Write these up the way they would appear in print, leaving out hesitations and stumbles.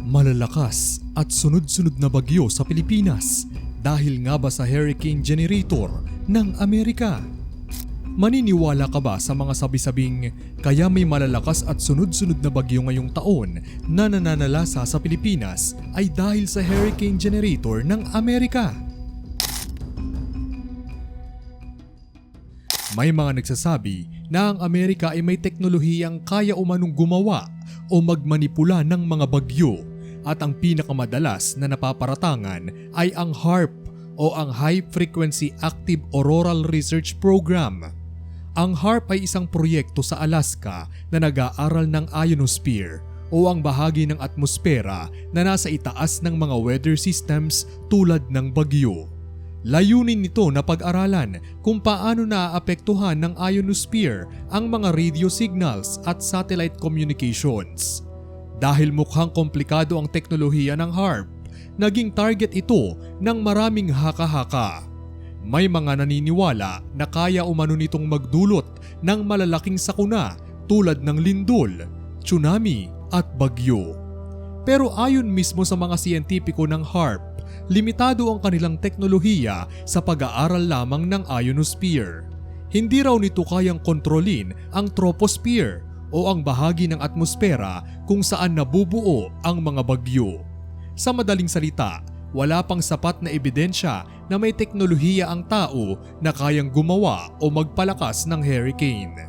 Malalakas at sunod-sunod na bagyo sa Pilipinas dahil nga ba sa hurricane generator ng Amerika? Maniniwala ka ba sa mga sabi-sabing kaya may malalakas at sunod-sunod na bagyo ngayong taon na nananalasa sa Pilipinas ay dahil sa hurricane generator ng Amerika? May mga nagsasabi na ang Amerika ay may teknolohiyang kaya umanong gumawa o magmanipula ng mga bagyo. At ang pinakamadalas na napaparatangan ay ang HAARP o ang High Frequency Active Auroral Research Program. Ang HAARP ay isang proyekto sa Alaska na nag-aaral ng ionosphere o ang bahagi ng atmosfera na nasa itaas ng mga weather systems tulad ng bagyo. Layunin nito na pag-aralan kung paano naaapektuhan ng ionosphere ang mga radio signals at satellite communications. Dahil mukhang komplikado ang teknolohiya ng HAARP, naging target ito ng maraming haka-haka. May mga naniniwala na kaya umano nitong magdulot ng malalaking sakuna tulad ng lindol, tsunami at bagyo. Pero ayon mismo sa mga siyentipiko ng HAARP, limitado ang kanilang teknolohiya sa pag-aaral lamang ng ionosphere. Hindi raw nito kayang kontrolin ang troposphere o ang bahagi ng atmosfera kung saan nabubuo ang mga bagyo. Sa madaling salita, wala pang sapat na ebidensya na may teknolohiya ang tao na kayang gumawa o magpalakas ng hurricane.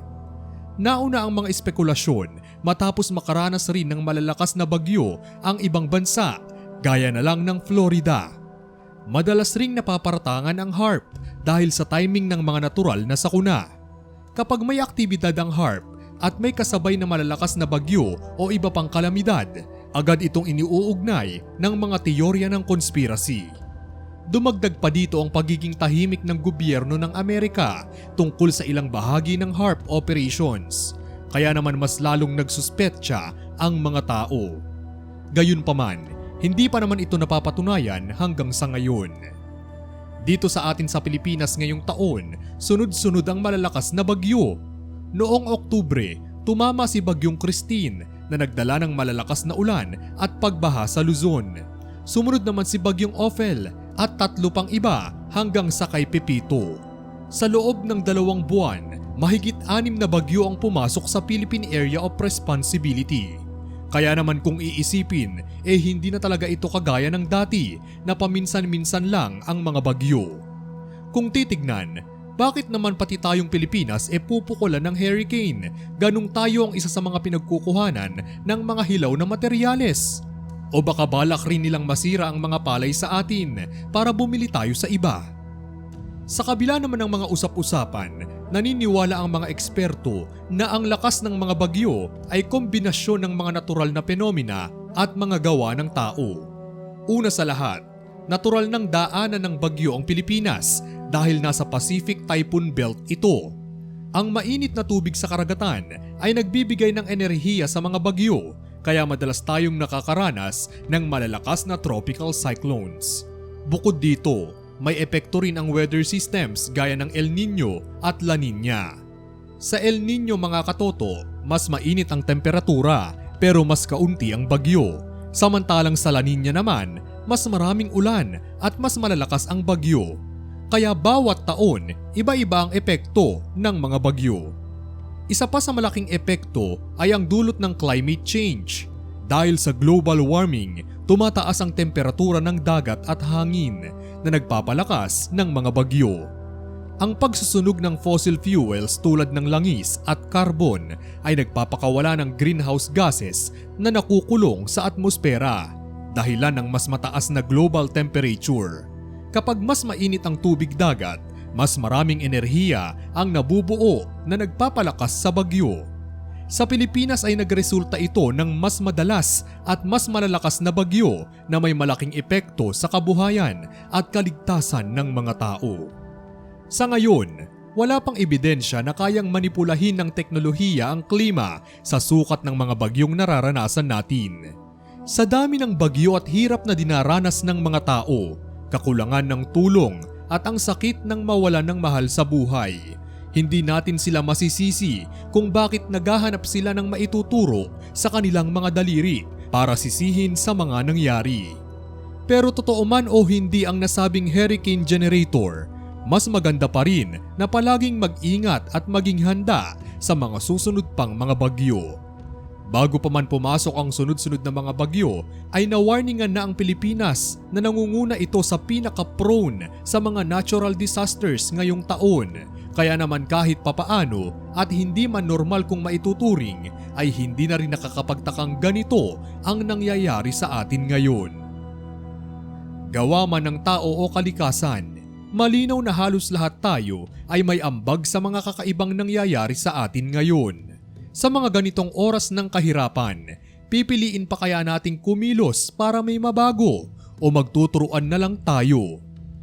Nauna ang mga espekulasyon matapos makaranas rin ng malalakas na bagyo ang ibang bansa, gaya na lang ng Florida. Madalas ring napaparatangan ang HAARP dahil sa timing ng mga natural na sakuna. Kapag may aktibidad ang HAARP, at may kasabay na malalakas na bagyo o iba pang kalamidad, agad itong iniuugnay ng mga teorya ng conspiracy. Dumagdag pa dito ang pagiging tahimik ng gobyerno ng Amerika tungkol sa ilang bahagi ng HAARP operations, kaya naman mas lalong nagsuspetsa ang mga tao. Gayunpaman, hindi pa naman ito napapatunayan hanggang sa ngayon. Dito sa atin sa Pilipinas ngayong taon, sunod-sunod ang malalakas na bagyo. Noong Oktubre, tumama si Bagyong Christine na nagdala ng malalakas na ulan at pagbaha sa Luzon. Sumunod naman si Bagyong Ophel at 3 pang iba hanggang sa kay Pepito. Sa loob ng 2 buwan, mahigit 6 na bagyo ang pumasok sa Philippine Area of Responsibility. Kaya naman kung iisipin, hindi na talaga ito kagaya ng dati na paminsan-minsan lang ang mga bagyo. Kung titignan, bakit naman pati tayong Pilipinas pupukulan ng hurricane? Ganong tayo ang isa sa mga pinagkukuhanan ng mga hilaw na materyales. O baka balak rin nilang masira ang mga palay sa atin para bumili tayo sa iba. Sa kabila naman ng mga usap-usapan, naniniwala ang mga eksperto na ang lakas ng mga bagyo ay kombinasyon ng mga natural na penomena at mga gawa ng tao. Una sa lahat, natural ng daanan ng bagyo ang Pilipinas dahil nasa Pacific Typhoon Belt ito. Ang mainit na tubig sa karagatan ay nagbibigay ng enerhiya sa mga bagyo, kaya madalas tayong nakakaranas ng malalakas na tropical cyclones. Bukod dito, may epekto rin ang weather systems gaya ng El Nino at La Nina. Sa El Nino mga katoto, mas mainit ang temperatura pero mas kaunti ang bagyo. Samantalang sa La Nina naman, mas maraming ulan at mas malalakas ang bagyo. Kaya bawat taon, iba-iba ang epekto ng mga bagyo. Isa pa sa malaking epekto ay ang dulot ng climate change. Dahil sa global warming, tumataas ang temperatura ng dagat at hangin na nagpapalakas ng mga bagyo. Ang pagsusunog ng fossil fuels tulad ng langis at carbon ay nagpapakawala ng greenhouse gases na nakukulong sa atmosfera, dahilan ng mas mataas na global temperature. Kapag mas mainit ang tubig dagat, mas maraming enerhiya ang nabubuo na nagpapalakas sa bagyo. Sa Pilipinas ay nagresulta ito ng mas madalas at mas malalakas na bagyo na may malaking epekto sa kabuhayan at kaligtasan ng mga tao. Sa ngayon, wala pang ebidensya na kayang manipulahin ng teknolohiya ang klima sa sukat ng mga bagyong nararanasan natin. Sa dami ng bagyo at hirap na dinaranas ng mga tao, kakulangan ng tulong at ang sakit ng mawalan ng mahal sa buhay, hindi natin sila masisisi kung bakit naghahanap sila ng maituturo sa kanilang mga daliri para sisihin sa mga nangyari. Pero totoo man o hindi ang nasabing hurricane generator, mas maganda pa rin na palaging mag-ingat at maging handa sa mga susunod pang mga bagyo. Bago pa man pumasok ang sunod-sunod na mga bagyo ay nawarningan na ang Pilipinas na nangunguna ito sa pinaka-prone sa mga natural disasters ngayong taon. Kaya naman kahit papaano at hindi man normal kung maituturing ay hindi na rin nakakapagtakang ganito ang nangyayari sa atin ngayon. Gawa man ng tao o kalikasan, malinaw na halos lahat tayo ay may ambag sa mga kakaibang nangyayari sa atin ngayon. Sa mga ganitong oras ng kahirapan, pipiliin pa kaya nating kumilos para may mabago o magtuturuan na lang tayo?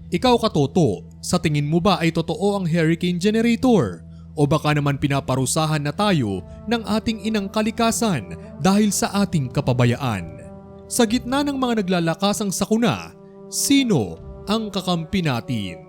Ikaw katoto, sa tingin mo ba ay totoo ang hurricane generator? O baka naman pinaparusahan na tayo ng ating inang kalikasan dahil sa ating kapabayaan? Sa gitna ng mga naglalakasang sakuna, sino ang kakampi natin?